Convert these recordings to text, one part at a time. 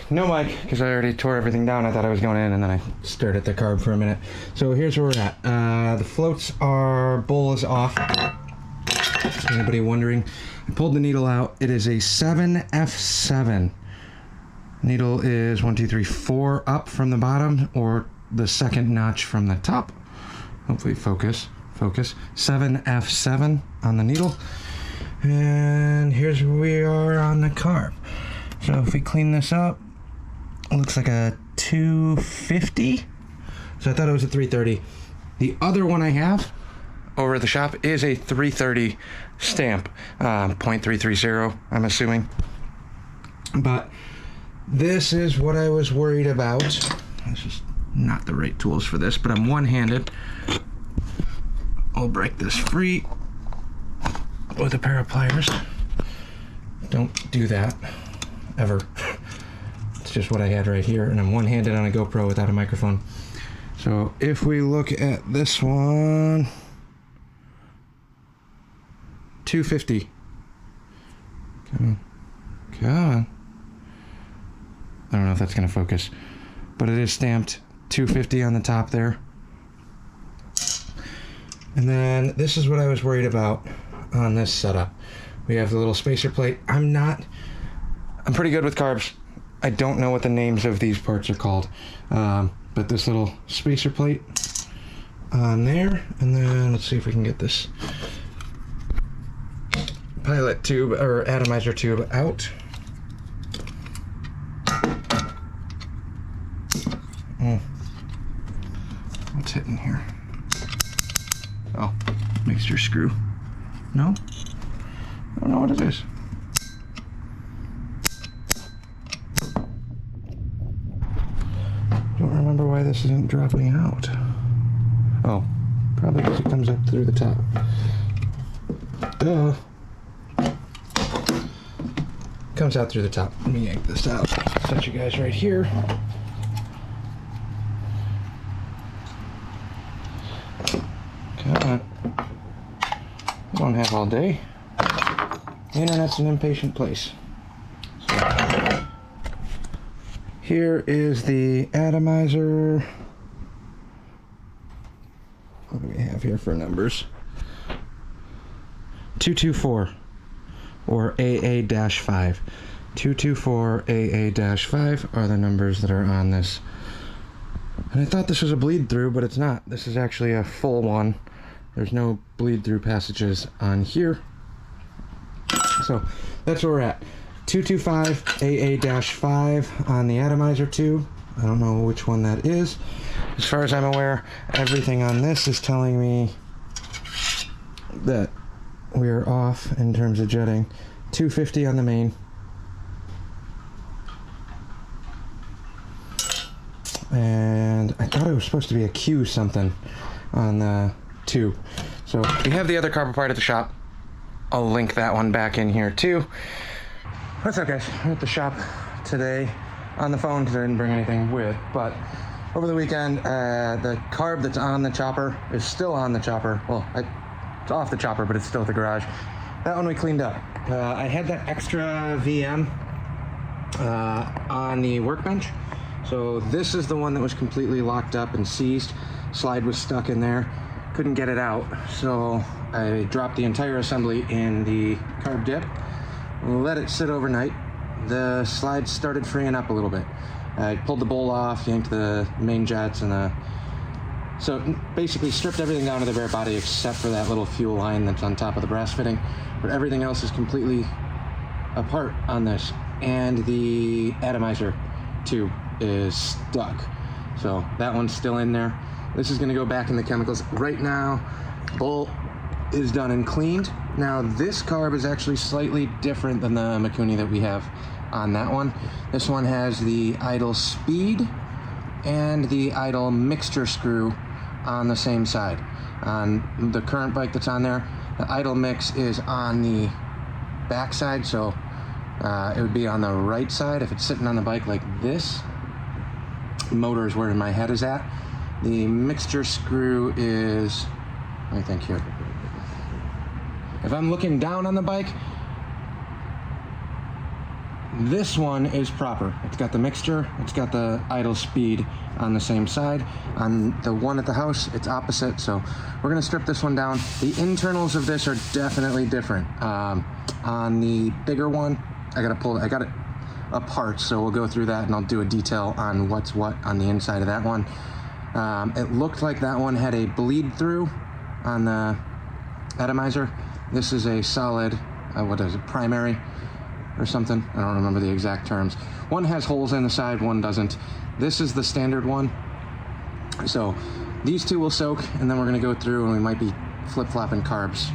no mic, because I already tore everything down. I thought I was going in, and then I stared at the carb for a minute. So here's where we're at. The floats are, bowl is off. Anybody wondering? I pulled the needle out. It is a 7F7. Needle is 1, 2, 3, 4 up from the bottom, or the second notch from the top. Hopefully focus. 7F7 on the needle. And here's where we are on the carb. So if we clean this up, it looks like a 250. So I thought it was a 330. The other one I have over at the shop is a 330 stamp, 0.330, I'm assuming. But this is what I was worried about. This is not the right tools for this, but I'm one-handed. I'll break this free with a pair of pliers. Don't do that, ever. It's just what I had right here, and I'm one-handed on a GoPro without a microphone. So if we look at this one, 250. Come on. I don't know if that's gonna focus, but it is stamped 250 on the top there. And then this is what I was worried about on this setup. We have the little spacer plate. I'm pretty good with carbs. I don't know what the names of these parts are called, but this little spacer plate on there, and then let's see if we can get this pilot tube or atomizer tube out. What's hitting here? Oh, mixture screw. No? I don't know what it is. Don't remember why this isn't dropping out. Oh, probably because it comes up through the top. Duh. Comes out through the top. Let me yank this out. Set you guys right here. Come on. I don't have all day. The internet's an impatient place. So, here is the atomizer. What do we have here for numbers? 224 or AA-5. 224 AA-5 are the numbers that are on this. And I thought this was a bleed through, but it's not. This is actually a full one. There's no bleed through passages on here. So that's where we're at. 225 AA-5 on the atomizer tube. I don't know which one that is. As far as I'm aware, everything on this is telling me that we're off in terms of jetting. 250 on the main. And I thought it was supposed to be a Q something on the tube. So we have the other carbon part at the shop. I'll link that one back in here too. What's up, guys? I'm at the shop today on the phone because I didn't bring anything with, but over the weekend, the carb that's on the chopper is still on the chopper. Well, it's off the chopper, but it's still at the garage. That one we cleaned up. I had that extra VM on the workbench. So this is the one that was completely locked up and seized. Slide was stuck in there. Couldn't get it out. So I dropped the entire assembly in the carb dip. Let it sit overnight. The slide started freeing up a little bit. I pulled the bowl off, yanked the main jets, and so basically stripped everything down to the bare body except for that little fuel line that's on top of the brass fitting. But everything else is completely apart on this. And the atomizer tube is stuck. So that one's still in there. This is gonna go back in the chemicals. Right now, bolt is done and cleaned. Now this carb is actually slightly different than the Mikuni that we have on that one. This one has the idle speed and the idle mixture screw on the same side. On the current bike that's on there, the idle mix is on the back side, so it would be on the right side. If it's sitting on the bike like this, motor is where my head is at. The mixture screw is, let me think here. If I'm looking down on the bike, This one is proper. It's got the mixture, it's got the idle speed on the same side. On the one at the house, it's opposite, so we're gonna strip this one down. The internals of this are definitely different. On the bigger one, I got it apart, so we'll go through that and I'll do a detail on what's what on the inside of that one. It looked like that one had a bleed through on the atomizer. This is a solid, what is it, primary or something? I don't remember the exact terms. One has holes in the side, one doesn't. This is the standard one. So these two will soak, and then we're gonna go through and we might be flip-flopping carbs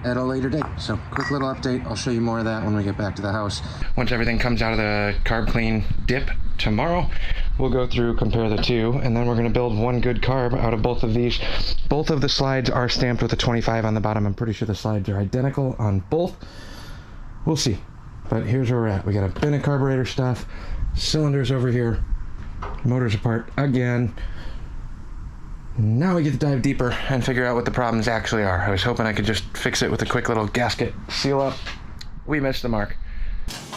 at a later date. So quick little update. I'll show you more of that when we get back to the house. Once everything comes out of the carb clean dip tomorrow, we'll go through, compare the two, and then we're gonna build one good carb out of both of these. Both of the slides are stamped with a 25 on the bottom. I'm pretty sure the slides are identical on both. We'll see. But here's where we're at. We got a bin of carburetor stuff, cylinders over here, motors apart again. Now we get to dive deeper and figure out what the problems actually are. I was hoping I could just fix it with a quick little gasket seal up. We missed the mark.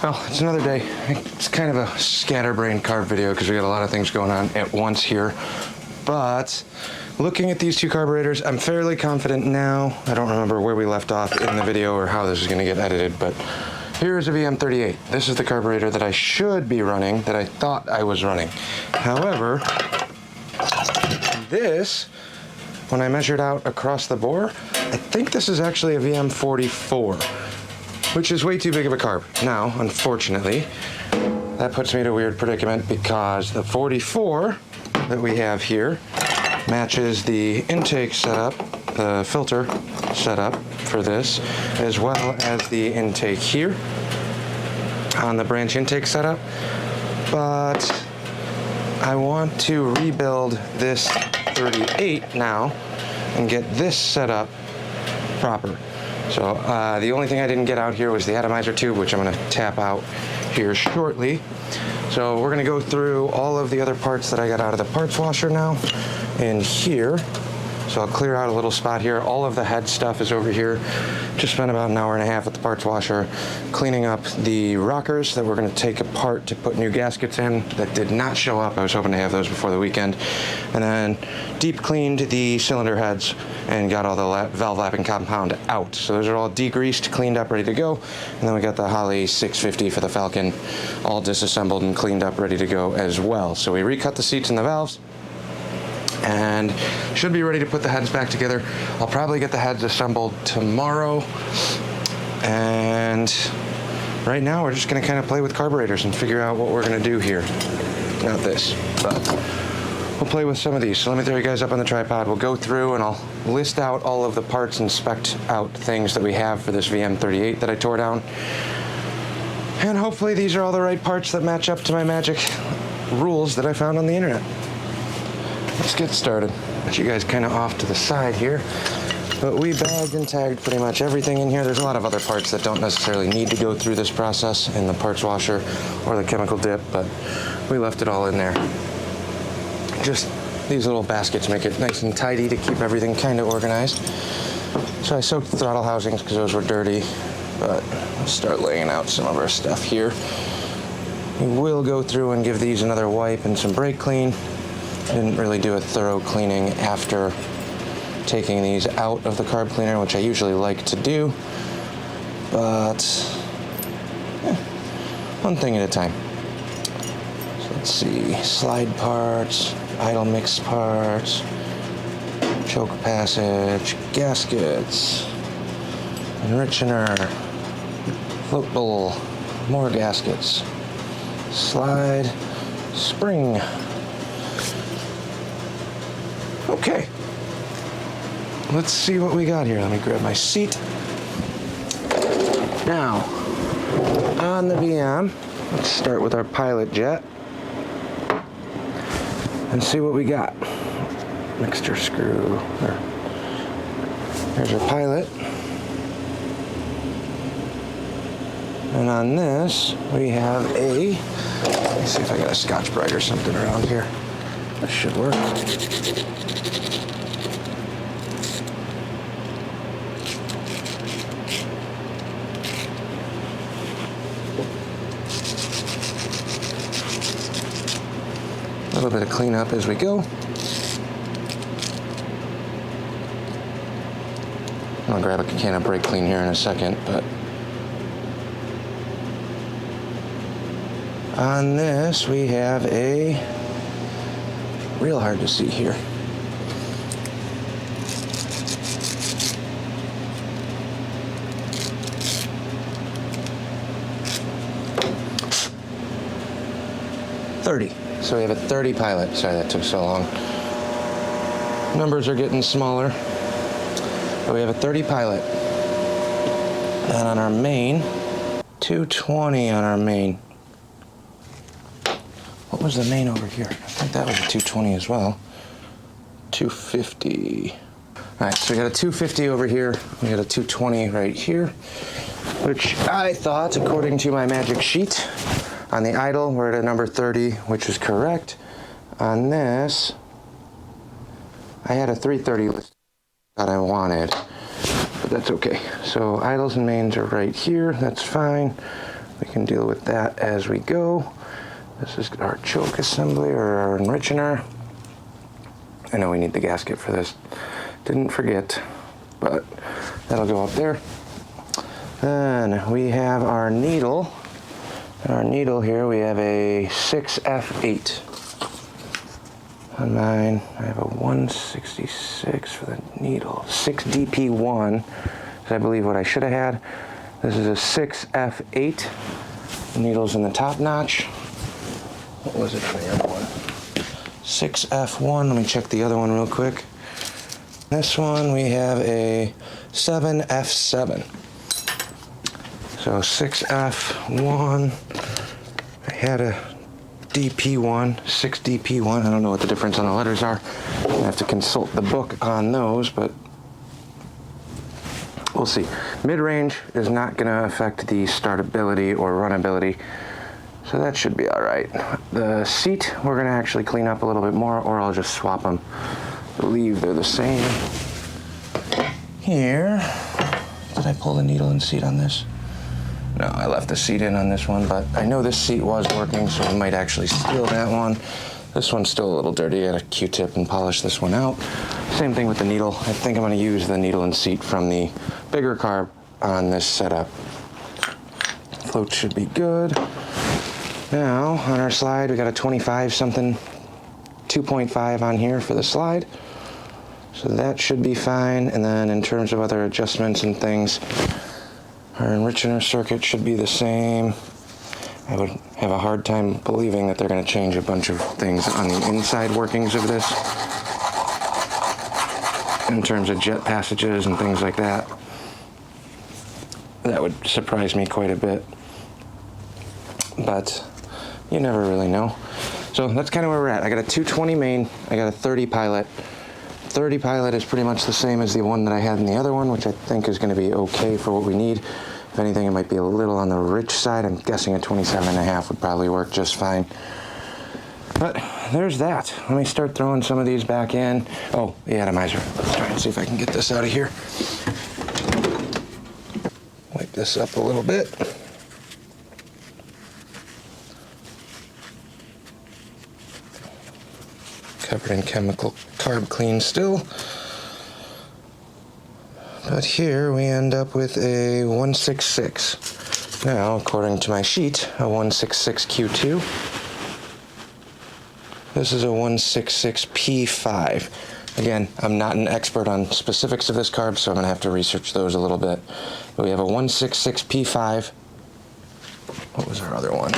Well, it's another day. It's kind of a scatterbrained carb video because we got a lot of things going on at once here. But looking at these two carburetors, I'm fairly confident now. I don't remember where we left off in the video or how this is going to get edited, but here's a VM38. This is the carburetor that I should be running, that I thought I was running. However, this, when I measured out across the bore, I think this is actually a VM44, which is way too big of a carb. Now, unfortunately, that puts me in a weird predicament because the 44 that we have here matches the intake setup, the filter setup for this, as well as the intake here on the branch intake setup. But I want to rebuild this 38 now and get this set up proper. So the only thing I didn't get out here was the atomizer tube, which I'm going to tap out here shortly. So we're going to go through all of the other parts that I got out of the parts washer now in here. So I'll clear out a little spot here. All of the head stuff is over here. Just spent about an hour and a half at the parts washer cleaning up the rockers that we're going to take apart to put new gaskets in that did not show up. I was hoping to have those before the weekend. And then deep cleaned the cylinder heads and got all the valve lapping compound out. So those are all degreased, cleaned up, ready to go. And then we got the Harley 650 for the Falcon all disassembled and cleaned up, ready to go as well. So we recut the seats and the valves and should be ready to put the heads back together. I'll probably get the heads assembled tomorrow. And right now we're just gonna kind of play with carburetors and figure out what we're gonna do here. Not this, but we'll play with some of these. So let me throw you guys up on the tripod. We'll go through and I'll list out all of the parts and spec out things that we have for this VM38 that I tore down. And hopefully these are all the right parts that match up to my magic rules that I found on the internet. Let's get started. Put you guys kind of off to the side here. But we bagged and tagged pretty much everything in here. There's a lot of other parts that don't necessarily need to go through this process in the parts washer or the chemical dip, but we left it all in there. Just these little baskets make it nice and tidy to keep everything kind of organized. So I soaked the throttle housings because those were dirty, but let's start laying out some of our stuff here. We will go through and give these another wipe and some brake clean. Didn't really do a thorough cleaning after taking these out of the carb cleaner, which I usually like to do, but one thing at a time. So let's see, slide parts, idle mix parts, choke passage, gaskets, enrichener, float bowl, more gaskets, slide, spring. Okay, let's see what we got here. Let me grab my seat. Now, on the VM, let's start with our pilot jet and see what we got. Mixture screw. There's our pilot. And on this, we have a, let me see if I got a Scotch-Brite or something around here. That should work. A little bit of cleanup as we go. I'll grab a can of brake clean here in a second, but on this we have a real hard to see here. So we have a 30 pilot. Sorry that took so long. Numbers are getting smaller. But we have a 30 pilot. And on our main, 220 on our main. What was the main over here? I think that was a 220 as well. 250. All right, so we got a 250 over here. We got a 220 right here, which I thought, according to my magic sheet, on the idle, we're at a number 30, which is correct. On this, I had a 330 list that I wanted, but that's okay. So idles and mains are right here. That's fine. We can deal with that as we go. This is our choke assembly or our enrichener. I know we need the gasket for this. Didn't forget, but that'll go up there. Then we have our needle. Our needle here, we have a 6F8. On mine, I have a 166 for the needle. 6DP1 is I believe what I should have had. This is a 6F8. The needle's in the top notch. What was it for the other one? 6F1, let me check the other one real quick. This one, we have a 7F7. So 6F1, I had a DP1, 6DP1. I don't know what the difference on the letters are. I have to consult the book on those, but we'll see. Mid-range is not going to affect the startability or runability, so that should be all right. The seat, we're going to actually clean up a little bit more, or I'll just swap them. I believe they're the same. Here, did I pull the needle and seat on this? No, I left the seat in on this one, but I know this seat was working, so I might actually steal that one. This one's still a little dirty. I had a Q-tip and polish this one out. Same thing with the needle. I think I'm going to use the needle and seat from the bigger carb on this setup. Float should be good. Now, on our slide, we got a 25 something, 2.5 on here for the slide. So that should be fine. And then in terms of other adjustments and things, our enrichener circuit should be the same. I would have a hard time believing that they're going to change a bunch of things on the inside workings of this in terms of jet passages and things like that. That would surprise me quite a bit, but you never really know. So that's kind of where we're at. I got a 220 main, I got a 30 pilot. 30 pilot is pretty much the same as the one that I had in the other one, which I think is going to be okay for what we need. If anything, it might be a little on the rich side. I'm guessing a 27.5 would probably work just fine. But there's that. Let me start throwing some of these back in. Oh, the atomizer. Let's try and see if I can get this out of here. Wipe this up a little bit. Covered in chemical carb clean still. But here we end up with a 166. Now, according to my sheet, a 166 Q2. This is a 166 P5. Again, I'm not an expert on specifics of this carb, so I'm going to have to research those a little bit. But we have a 166 P5. What was our other one?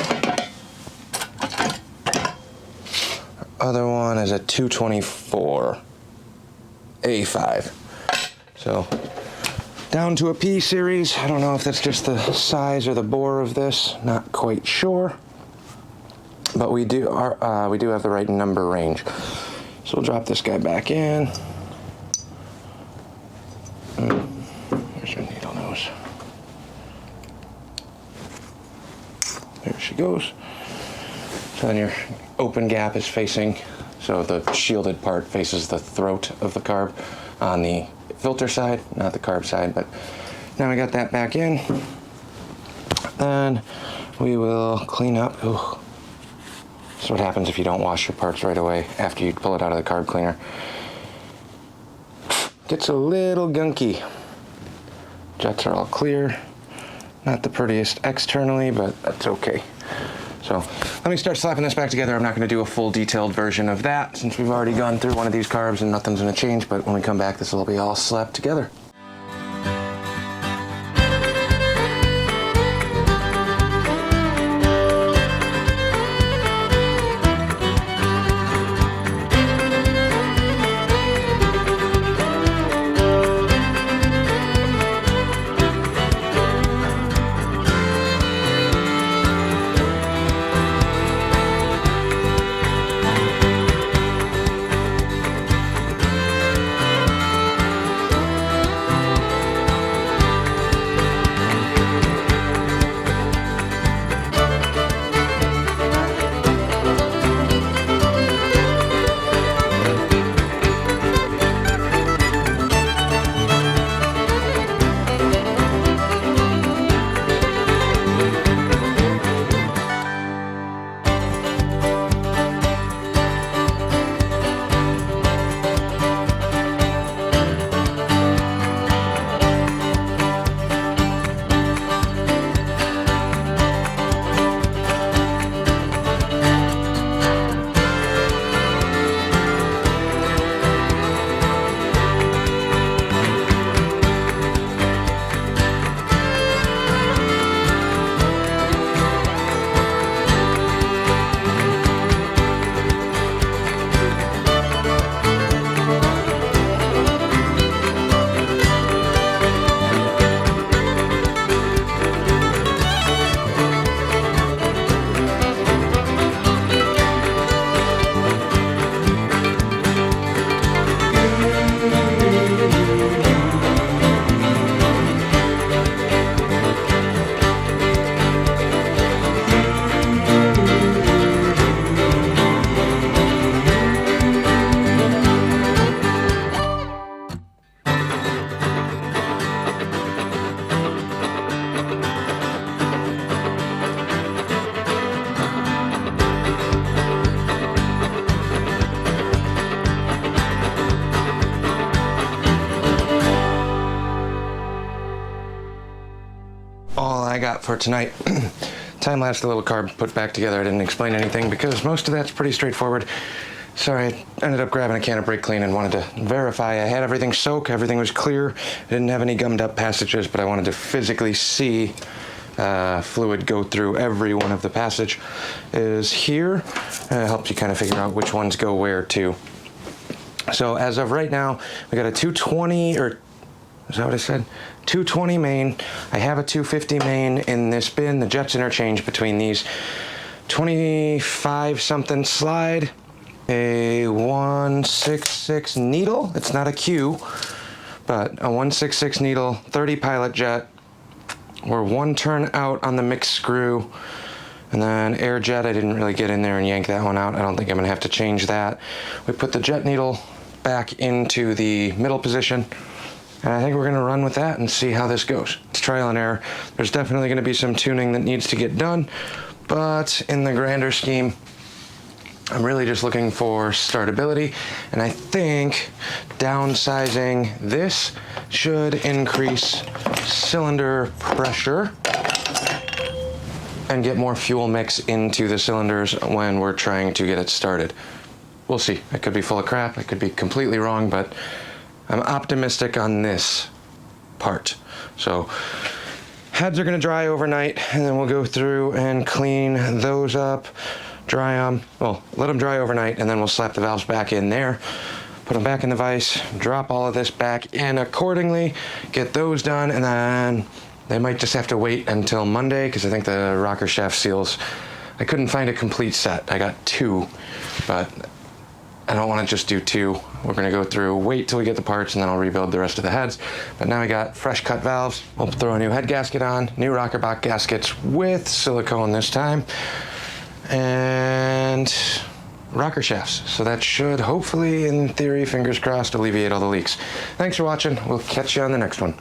Other one is a 224 A5. So down to a P series. I don't know if that's just the size or the bore of this. Not quite sure. But we do have the right number range. So we'll drop this guy back in. Where's your needle nose? There she goes. So then your open gap is facing, so the shielded part faces the throat of the carb on the filter side, not the carb side. But now we got that back in. Then we will clean up. Ooh, That's what happens if you don't wash your parts right away after you pull it out of the carb cleaner. Gets a little gunky. Jets are all clear. Not the prettiest externally, but that's okay. So let me start slapping this back together. I'm not going to do a full detailed version of that since we've already gone through one of these carbs and nothing's going to change, but when we come back, this will be all slapped together. All I got for tonight. Time-lapse the little carb put back together. I didn't explain anything because most of that's pretty straightforward. Sorry, I ended up grabbing a can of brake clean and wanted to verify I had everything soak, everything was clear. I didn't have any gummed up passages, but I wanted to physically see fluid go through every one of the passage is here. Helps you kind of figure out which ones go where to. So as of right now, we got a 220, or is that what I said? 220 main. I have a 250 main in this bin. The jets interchange between these. 25 something slide, a 166 needle. It's not a Q, but a 166 needle, 30 pilot jet. We're one turn out on the mixed screw. And then air jet, I didn't really get in there and yank that one out. I don't think I'm gonna have to change that. We put the jet needle back into the middle position. And I think we're gonna run with that and see how this goes. It's trial and error. There's definitely gonna be some tuning that needs to get done, but in the grander scheme, I'm really just looking for startability. And I think downsizing this should increase cylinder pressure and get more fuel mix into the cylinders when we're trying to get it started. We'll see. I could be full of crap. I could be completely wrong, but I'm optimistic on this part. So heads are gonna dry overnight, and then we'll go through and clean those up, dry them, well, let them dry overnight, and then we'll slap the valves back in there, put them back in the vise, drop all of this back in accordingly, get those done, and then they might just have to wait until Monday, because I think the rocker shaft seals, I couldn't find a complete set. I got 2, but I don't want to just do 2. We're going to go through, wait till we get the parts, and then I'll rebuild the rest of the heads. But now we got fresh cut valves. We'll throw a new head gasket on, new rocker box gaskets with silicone this time, and rocker shafts. So that should hopefully, in theory, fingers crossed, alleviate all the leaks. Thanks for watching. We'll catch you on the next one.